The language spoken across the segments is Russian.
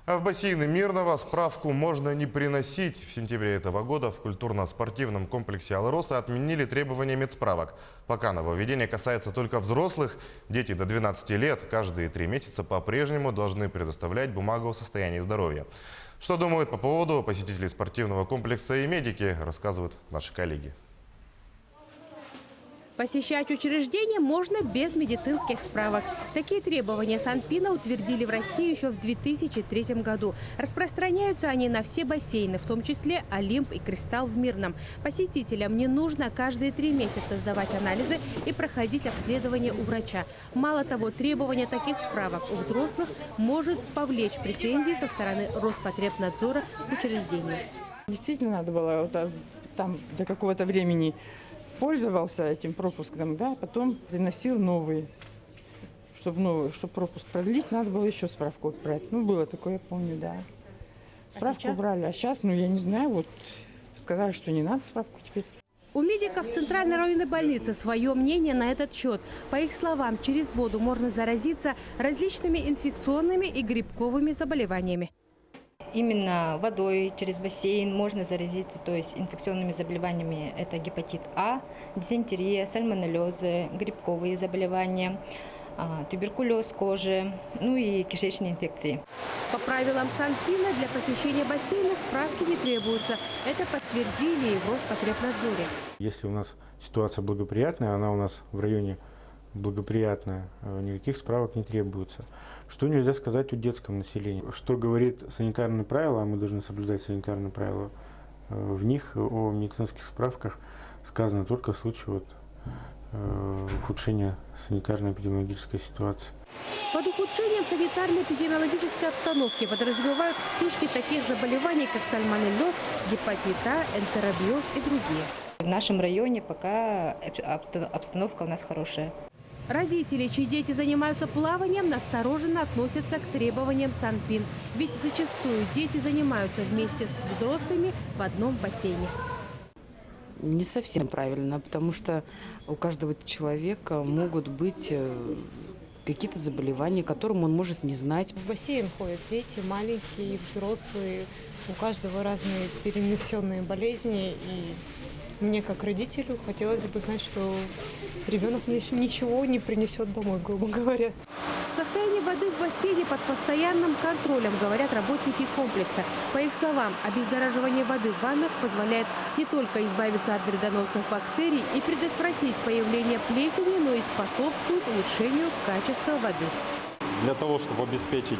А в бассейны Мирного справку можно не приносить. В сентябре этого года в культурно-спортивном комплексе «Алроса» отменили требования медсправок. Пока нововведение касается только взрослых, дети до 12 лет каждые 3 месяца по-прежнему должны предоставлять бумагу о состоянии здоровья. Что думают по поводу посетители спортивного комплекса и медики, рассказывают наши коллеги. Посещать учреждение можно без медицинских справок. Такие требования Санпина утвердили в России еще в 2003 году. Распространяются они на все бассейны, в том числе «Олимп» и «Кристалл» в Мирном. Посетителям не нужно каждые 3 месяца сдавать анализы и проходить обследование у врача. Мало того, требование таких справок у взрослых может повлечь претензии со стороны Роспотребнадзора к учреждению. Действительно, надо было там до какого-то времени пользовался этим пропуском, да, потом приносил новый. Чтобы пропуск продлить, надо было еще справку брать. Ну, было такое, я помню, да. Справку брали, а сейчас, я не знаю, вот сказали, что не надо справку теперь. У медиков Центральной районной больницы свое мнение на этот счет. По их словам, через воду можно заразиться различными инфекционными и грибковыми заболеваниями. Именно водой через бассейн можно заразиться, то есть инфекционными заболеваниями. Это гепатит А, дизентерия, сальмонеллезы, грибковые заболевания, туберкулез кожи, ну и кишечные инфекции. По правилам Санпина для посещения бассейна справки не требуются. Это подтвердили и в Роспотребнадзоре. Если у нас ситуация благоприятная, она у нас в районе благоприятная, никаких справок не требуется. Что нельзя сказать о детском населении? Что говорит санитарные правила, а мы должны соблюдать санитарные правила, в них о медицинских справках сказано только в случае ухудшения санитарно-эпидемиологической ситуации. Под ухудшением санитарно-эпидемиологической обстановки подразумевают вспышки таких заболеваний, как сальмонеллез, гепатит А, энтеробиоз и другие. В нашем районе пока обстановка у нас хорошая. Родители, чьи дети занимаются плаванием, настороженно относятся к требованиям Санпин. Ведь зачастую дети занимаются вместе с взрослыми в одном бассейне. Не совсем правильно, потому что у каждого человека могут быть какие-то заболевания, которым он может не знать. В бассейн ходят дети, маленькие, взрослые. У каждого разные перенесенные болезни. И мне, как родителю, хотелось бы знать, что ребенок ничего не принесет домой, грубо говоря. Состояние воды в бассейне под постоянным контролем, говорят работники комплекса. По их словам, обеззараживание воды в ваннах позволяет не только избавиться от вредоносных бактерий и предотвратить появление плесени, но и способствует улучшению качества воды. Для того, чтобы обеспечить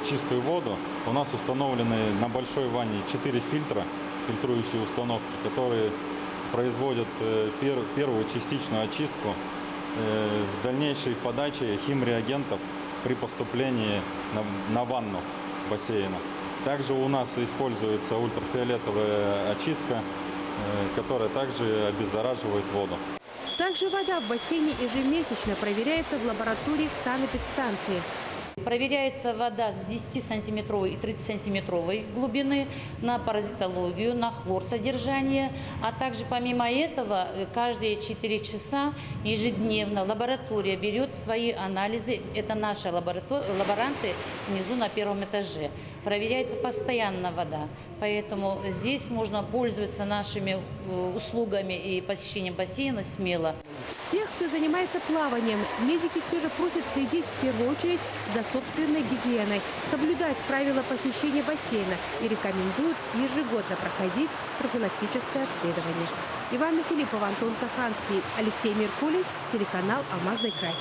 чистую воду, у нас установлены на большой ванне 4 фильтра, фильтрующие установки, которые производят первую частичную очистку с дальнейшей подачей химреагентов при поступлении на ванну бассейна. Также у нас используется ультрафиолетовая очистка, которая также обеззараживает воду. Также вода в бассейне ежемесячно проверяется в лаборатории санэпидстанции. Проверяется вода с 10-сантиметровой и 30-сантиметровой глубины на паразитологию, на хлорсодержание. А также помимо этого каждые 4 часа ежедневно лаборатория берет свои анализы. Это наши лаборанты внизу на 1-м этаже. Проверяется постоянно вода. Поэтому здесь можно пользоваться нашими услугами и посещением бассейна смело. Тех, кто занимается плаванием, медики все же просят следить в первую очередь за собственной гигиеной, соблюдать правила посещения бассейна и рекомендуют ежегодно проходить профилактическое обследование. Иванна Филиппова, Антон Каханский, Алексей Меркулин, телеканал «Алмазный край».